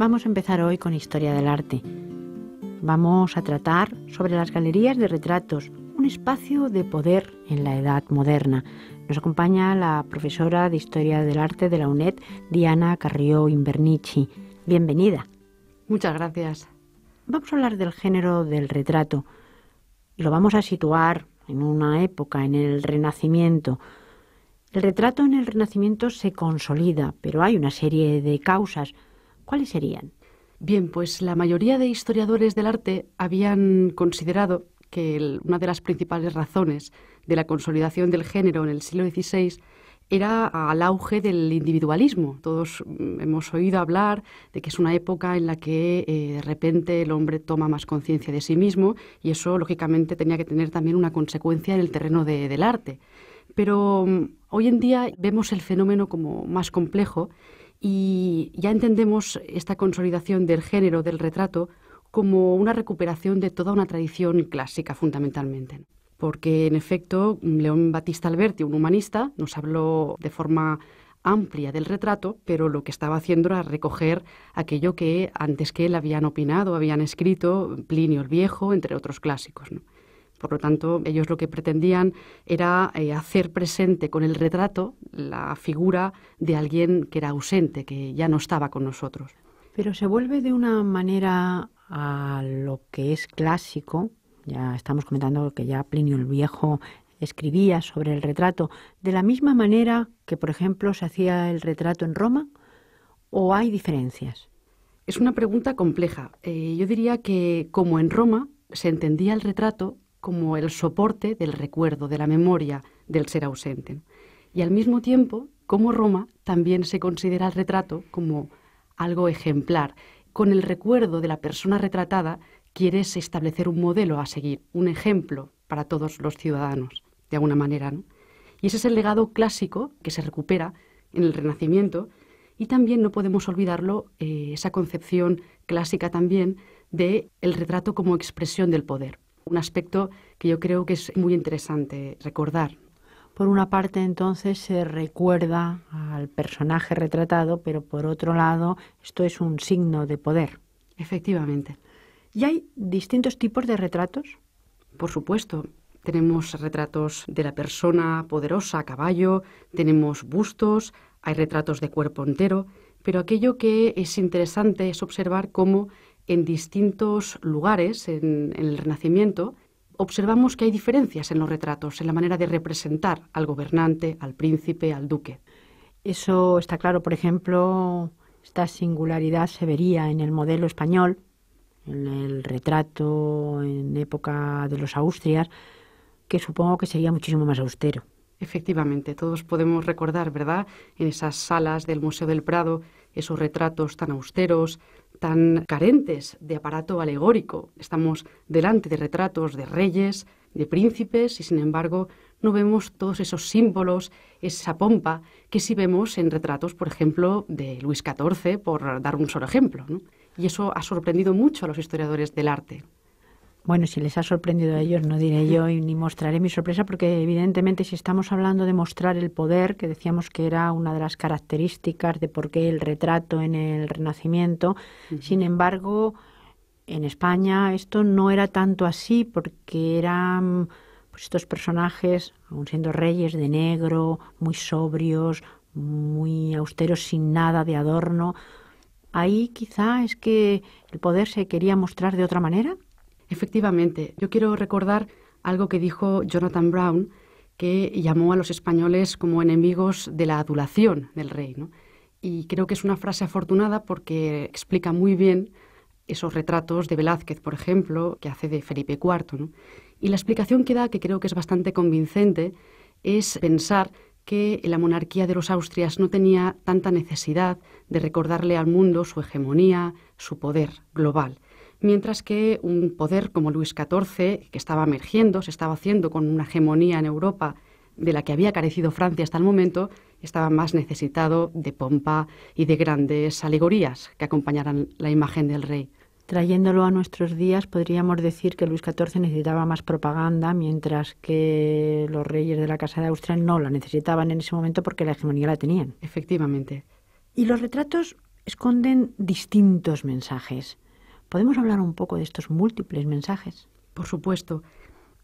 Vamos a empezar hoy con Historia del Arte. Vamos a tratar sobre las galerías de retratos, un espacio de poder en la Edad Moderna. Nos acompaña la profesora de Historia del Arte de la UNED, Diana Carrió Invernici. Bienvenida. Muchas gracias. Vamos a hablar del género del retrato y lo vamos a situar en una época, en el Renacimiento. El retrato en el Renacimiento se consolida, pero hay una serie de causas. ¿Cuáles serían? Bien, pues la mayoría de historiadores del arte habían considerado que una de las principales razones de la consolidación del género en el siglo XVI era al auge del individualismo. Todos hemos oído hablar de que es una época en la que de repente el hombre toma más conciencia de sí mismo y eso, lógicamente, tenía que tener también una consecuencia en el terreno del arte. Pero hoy en día vemos el fenómeno como más complejo y ya entendemos esta consolidación del género del retrato como una recuperación de toda una tradición clásica, fundamentalmente. Porque, en efecto, León Battista Alberti, un humanista, nos habló de forma amplia del retrato, pero lo que estaba haciendo era recoger aquello que antes que él habían opinado, habían escrito Plinio el Viejo, entre otros clásicos, ¿no? Por lo tanto, ellos lo que pretendían era hacer presente con el retrato la figura de alguien que era ausente, que ya no estaba con nosotros. Pero se vuelve de una manera a lo que es clásico. Ya estamos comentando que ya Plinio el Viejo escribía sobre el retrato, de la misma manera que, por ejemplo, se hacía el retrato en Roma, ¿o hay diferencias? Es una pregunta compleja. Yo diría que, como en Roma, se entendía el retrato como el soporte del recuerdo, de la memoria del ser ausente. Y al mismo tiempo, como Roma, también se considera el retrato como algo ejemplar. Con el recuerdo de la persona retratada quieres establecer un modelo a seguir, un ejemplo para todos los ciudadanos, de alguna manera, ¿no? Y ese es el legado clásico que se recupera en el Renacimiento y también no podemos olvidarlo, esa concepción clásica también de el retrato como expresión del poder. Un aspecto que yo creo que es muy interesante recordar. Por una parte, entonces, se recuerda al personaje retratado, pero por otro lado, esto es un signo de poder. Efectivamente. ¿Y hay distintos tipos de retratos? Por supuesto. Tenemos retratos de la persona poderosa a caballo, tenemos bustos, hay retratos de cuerpo entero, pero aquello que es interesante es observar cómo en distintos lugares en el Renacimiento observamos que hay diferencias en los retratos, en la manera de representar al gobernante, al príncipe, al duque. Eso está claro. Por ejemplo, esta singularidad se vería en el modelo español, en el retrato en época de los Austrias, que supongo que sería muchísimo más austero. Efectivamente, todos podemos recordar, ¿verdad?, en esas salas del Museo del Prado, esos retratos tan austeros, tan carentes de aparato alegórico. Estamos delante de retratos de reyes, de príncipes, y sin embargo no vemos todos esos símbolos, esa pompa, que sí vemos en retratos, por ejemplo, de Luis XIV, por dar un solo ejemplo, ¿no? Y eso ha sorprendido mucho a los historiadores del arte. Bueno, si les ha sorprendido a ellos, no diré yo y ni mostraré mi sorpresa, porque evidentemente si estamos hablando de mostrar el poder, que decíamos que era una de las características de por qué el retrato en el Renacimiento, sin embargo, en España esto no era tanto así, porque eran pues, estos personajes, aun siendo reyes de negro, muy sobrios, muy austeros, sin nada de adorno. Ahí quizá es que el poder se quería mostrar de otra manera. Efectivamente, yo quiero recordar algo que dijo Jonathan Brown, que llamó a los españoles como enemigos de la adulación del rey, ¿no? Y creo que es una frase afortunada porque explica muy bien esos retratos de Velázquez, por ejemplo, que hace de Felipe IV, ¿no? Y la explicación que da, que creo que es bastante convincente, es pensar que la monarquía de los Austrias no tenía tanta necesidad de recordarle al mundo su hegemonía, su poder global. Mientras que un poder como Luis XIV, que estaba emergiendo, se estaba haciendo con una hegemonía en Europa de la que había carecido Francia hasta el momento, estaba más necesitado de pompa y de grandes alegorías que acompañaran la imagen del rey. Trayéndolo a nuestros días, podríamos decir que Luis XIV necesitaba más propaganda, mientras que los reyes de la Casa de Austria no la necesitaban en ese momento porque la hegemonía la tenían. Efectivamente. ¿Y los retratos esconden distintos mensajes. ¿Podemos hablar un poco de estos múltiples mensajes? Por supuesto.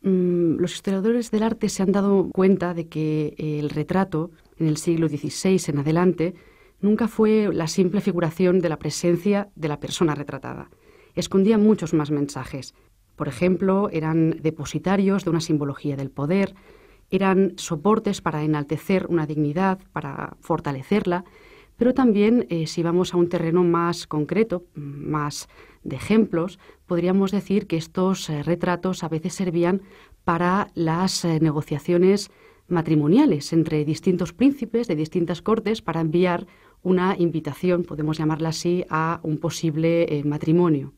Los historiadores del arte se han dado cuenta de que el retrato, en el siglo XVI en adelante, nunca fue la simple figuración de la presencia de la persona retratada. Escondía muchos más mensajes. Por ejemplo, eran depositarios de una simbología del poder, eran soportes para enaltecer una dignidad, para fortalecerla, pero también, si vamos a un terreno más concreto, más de ejemplos, podríamos decir que estos retratos a veces servían para las negociaciones matrimoniales entre distintos príncipes de distintas cortes para enviar una invitación, podemos llamarla así, a un posible matrimonio.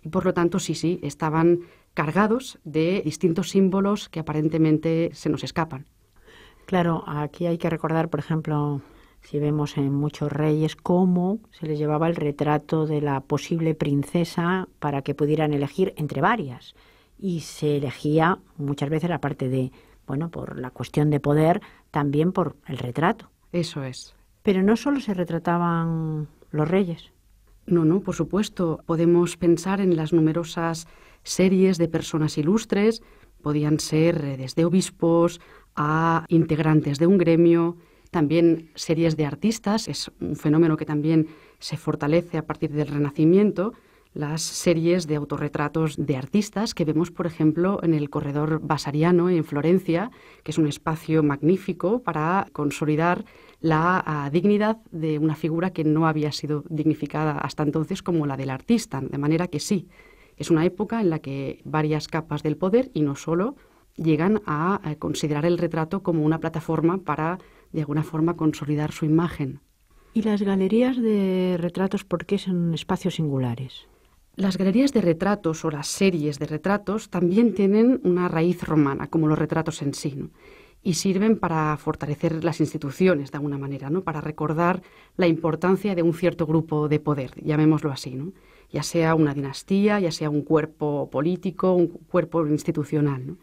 Y por lo tanto, sí, estaban cargados de distintos símbolos que aparentemente se nos escapan. Claro, aquí hay que recordar, por ejemplo, si vemos en muchos reyes cómo se les llevaba el retrato de la posible princesa para que pudieran elegir entre varias. Y se elegía muchas veces, aparte de, por la cuestión de poder, también por el retrato. Eso es. Pero no solo se retrataban los reyes. No, por supuesto. Podemos pensar en las numerosas series de personas ilustres. Podían ser desde obispos a integrantes de un gremio, también series de artistas. Es un fenómeno que también se fortalece a partir del Renacimiento. Las series de autorretratos de artistas que vemos, por ejemplo, en el Corredor Vasariano en Florencia, que es un espacio magnífico para consolidar la dignidad de una figura que no había sido dignificada hasta entonces como la del artista. De manera que sí, es una época en la que varias capas del poder, y no solo, llegan a considerar el retrato como una plataforma para, de alguna forma, consolidar su imagen. ¿Y las galerías de retratos por qué son espacios singulares? Las galerías de retratos o las series de retratos también tienen una raíz romana, como los retratos en sí, ¿no? Y sirven para fortalecer las instituciones de alguna manera, ¿no? Para recordar la importancia de un cierto grupo de poder, llamémoslo así, ¿no? Ya sea una dinastía, ya sea un cuerpo político, un cuerpo institucional, ¿no?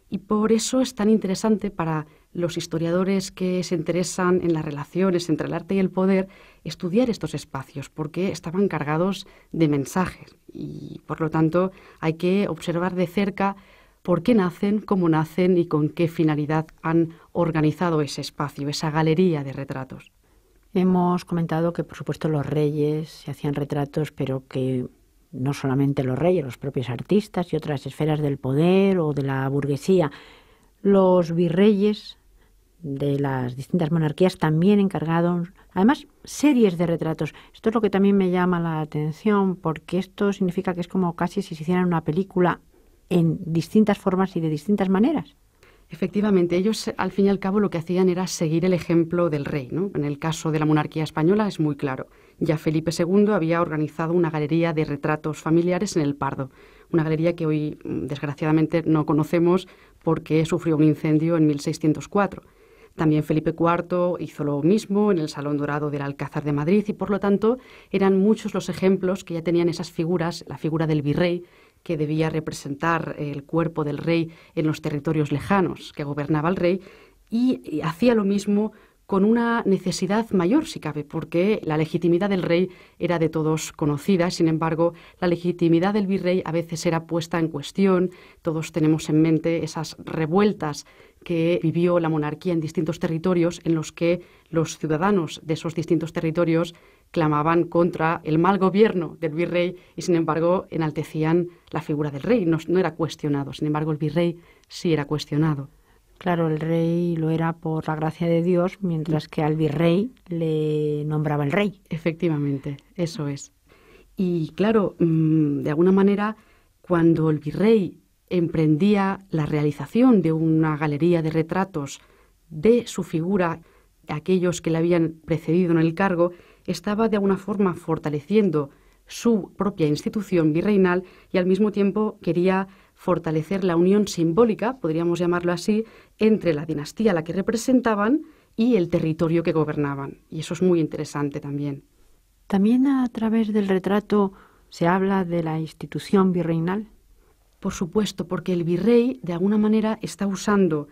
Y por eso es tan interesante para los historiadores que se interesan en las relaciones entre el arte y el poder estudiar estos espacios, porque estaban cargados de mensajes y, por lo tanto, hay que observar de cerca por qué nacen, cómo nacen y con qué finalidad han organizado ese espacio, esa galería de retratos. Hemos comentado que, por supuesto, los reyes se hacían retratos, pero que no solamente los reyes, los propios artistas y otras esferas del poder o de la burguesía. Los virreyes de las distintas monarquías también encargaron, además, series de retratos. Esto es lo que también me llama la atención, porque esto significa que es como casi si se hiciera una película en distintas formas y de distintas maneras. Efectivamente, ellos al fin y al cabo lo que hacían era seguir el ejemplo del rey, ¿no? En el caso de la monarquía española es muy claro. Ya Felipe II había organizado una galería de retratos familiares en el Pardo, una galería que hoy desgraciadamente no conocemos porque sufrió un incendio en 1604. También Felipe IV hizo lo mismo en el Salón Dorado del Alcázar de Madrid y, por lo tanto, eran muchos los ejemplos que ya tenían esas figuras, la figura del virrey, que debía representar el cuerpo del rey en los territorios lejanos que gobernaba el rey, y hacía lo mismo con una necesidad mayor, si cabe, porque la legitimidad del rey era de todos conocida. Sin embargo, la legitimidad del virrey a veces era puesta en cuestión. Todos tenemos en mente esas revueltas que vivió la monarquía en distintos territorios, en los que los ciudadanos de esos distintos territorios clamaban contra el mal gobierno del virrey y, sin embargo, enaltecían la figura del rey. No era cuestionado. Sin embargo, el virrey sí era cuestionado. Claro, el rey lo era por la gracia de Dios, mientras que al virrey le nombraba el rey. Efectivamente, eso es. Y claro, de alguna manera, cuando el virrey emprendía la realización de una galería de retratos de su figura, aquellos que le habían precedido en el cargo, estaba de alguna forma fortaleciendo su propia institución virreinal y al mismo tiempo quería fortalecer la unión simbólica, podríamos llamarlo así, entre la dinastía a la que representaban y el territorio que gobernaban. Y eso es muy interesante también. ¿También a través del retrato se habla de la institución virreinal? Por supuesto, porque el virrey, de alguna manera, está usando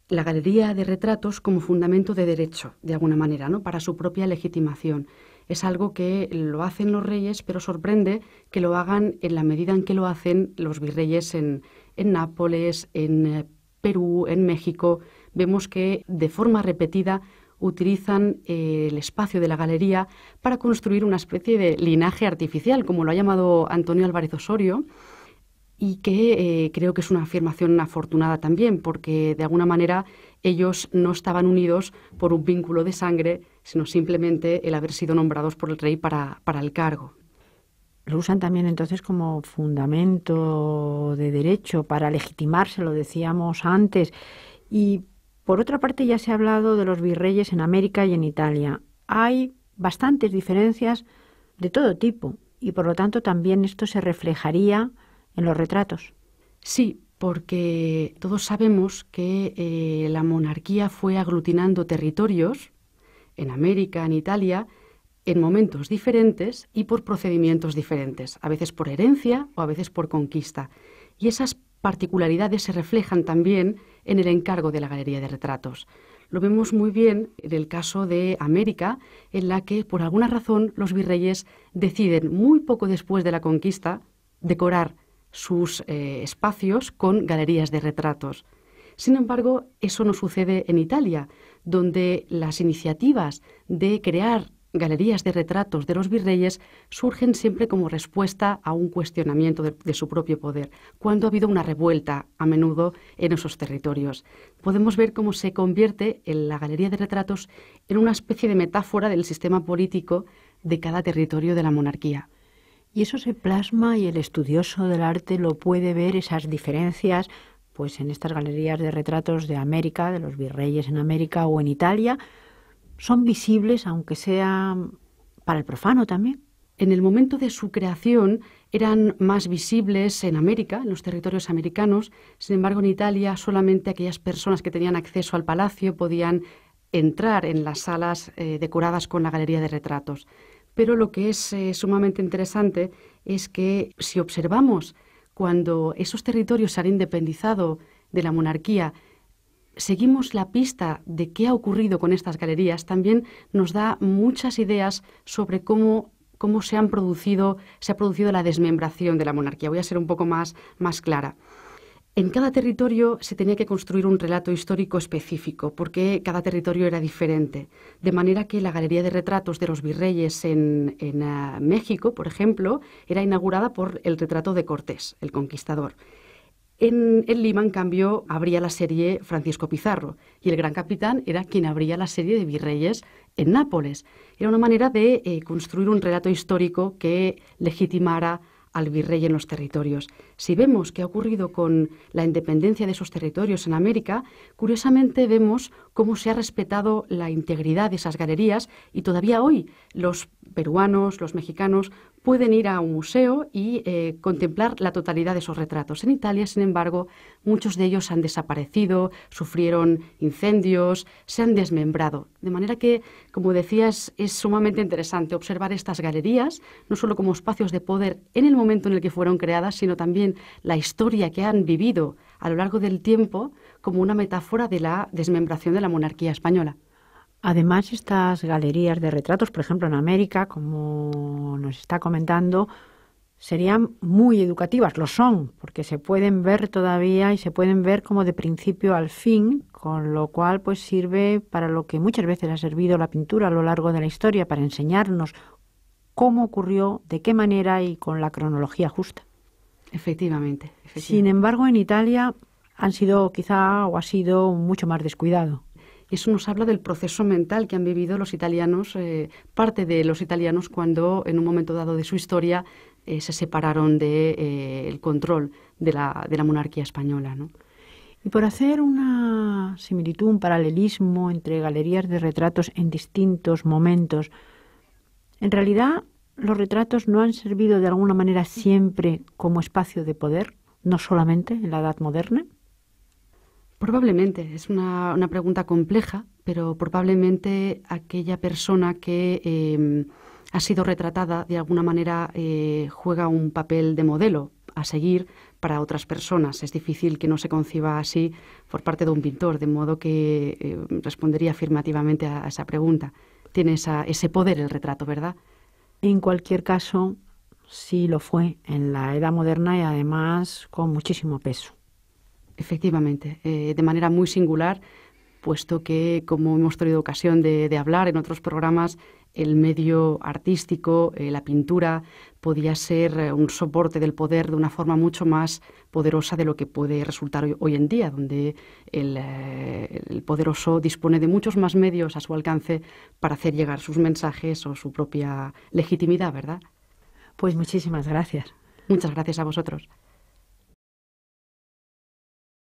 la galería de retratos como fundamento de derecho, de alguna manera, ¿no? Para su propia legitimación. Es algo que lo hacen los reyes, pero sorprende que lo hagan en la medida en que lo hacen los virreyes en Nápoles, en Perú, en México. Vemos que de forma repetida utilizan el espacio de la galería para construir una especie de linaje artificial, como lo ha llamado Antonio Álvarez Osorio, y que creo que es una afirmación afortunada también, porque de alguna manera ellos no estaban unidos por un vínculo de sangre, sino simplemente el haber sido nombrados por el rey para el cargo. Lo usan también entonces como fundamento de derecho para legitimarse, lo decíamos antes. Y por otra parte ya se ha hablado de los virreyes en América y en Italia. Hay bastantes diferencias de todo tipo y por lo tanto también esto se reflejaría en los retratos. Sí, porque todos sabemos que la monarquía fue aglutinando territorios en América, en Italia, en momentos diferentes y por procedimientos diferentes, a veces por herencia o a veces por conquista. Y esas particularidades se reflejan también en el encargo de la Galería de Retratos. Lo vemos muy bien en el caso de América, en la que por alguna razón los virreyes deciden muy poco después de la conquista decorar sus espacios con galerías de retratos. Sin embargo, eso no sucede en Italia, donde las iniciativas de crear galerías de retratos de los virreyes surgen siempre como respuesta a un cuestionamiento de su propio poder, cuando ha habido una revuelta a menudo en esos territorios. Podemos ver cómo se convierte en la galería de retratos en una especie de metáfora del sistema político de cada territorio de la monarquía. Y eso se plasma y el estudioso del arte lo puede ver, esas diferencias, pues en estas galerías de retratos de América, de los virreyes en América o en Italia, son visibles, aunque sea para el profano también. En el momento de su creación eran más visibles en América, en los territorios americanos. Sin embargo, en Italia solamente aquellas personas que tenían acceso al palacio podían entrar en las salas decoradas con la galería de retratos. Pero lo que es sumamente interesante es que si observamos cuando esos territorios se han independizado de la monarquía, seguimos la pista de qué ha ocurrido con estas galerías, también nos da muchas ideas sobre cómo se ha producido la desmembración de la monarquía. Voy a ser un poco más clara. En cada territorio se tenía que construir un relato histórico específico, porque cada territorio era diferente. De manera que la Galería de Retratos de los Virreyes en México, por ejemplo, era inaugurada por el retrato de Cortés, el conquistador. En Lima, en cambio, abría la serie Francisco Pizarro, y el Gran Capitán era quien abría la serie de Virreyes en Nápoles. Era una manera de construir un relato histórico que legitimara al virrey en los territorios. Si vemos qué ha ocurrido con la independencia de esos territorios en América, curiosamente vemos cómo se ha respetado la integridad de esas galerías y todavía hoy los peruanos, los mexicanos, pueden ir a un museo y contemplar la totalidad de esos retratos. En Italia, sin embargo, muchos de ellos han desaparecido, sufrieron incendios, se han desmembrado. De manera que, como decías, es sumamente interesante observar estas galerías, no solo como espacios de poder en el momento en el que fueron creadas, sino también la historia que han vivido a lo largo del tiempo como una metáfora de la desmembración de la monarquía española. Además, estas galerías de retratos, por ejemplo, en América, como nos está comentando, serían muy educativas, lo son, porque se pueden ver todavía y se pueden ver como de principio al fin, con lo cual pues sirve para lo que muchas veces ha servido la pintura a lo largo de la historia, para enseñarnos cómo ocurrió, de qué manera y con la cronología justa. Efectivamente. Sin embargo, en Italia ha sido mucho más descuidado. Eso nos habla del proceso mental que han vivido los italianos, parte de los italianos, cuando en un momento dado de su historia se separaron del control de la monarquía española, ¿no? Y por hacer una similitud, un paralelismo entre galerías de retratos en distintos momentos, en realidad los retratos no han servido de alguna manera siempre como espacio de poder, no solamente en la Edad Moderna. Probablemente, es una pregunta compleja, pero probablemente aquella persona que ha sido retratada de alguna manera juega un papel de modelo a seguir para otras personas. Es difícil que no se conciba así por parte de un pintor, de modo que respondería afirmativamente a esa pregunta. tiene ese poder el retrato, ¿verdad? En cualquier caso, sí lo fue en la Edad Moderna y además con muchísimo peso. Efectivamente, de manera muy singular, puesto que, como hemos tenido ocasión de hablar en otros programas, el medio artístico, la pintura, podía ser un soporte del poder de una forma mucho más poderosa de lo que puede resultar hoy en día, donde el poderoso dispone de muchos más medios a su alcance para hacer llegar sus mensajes o su propia legitimidad, ¿verdad? Pues muchísimas gracias. Muchas gracias a vosotros.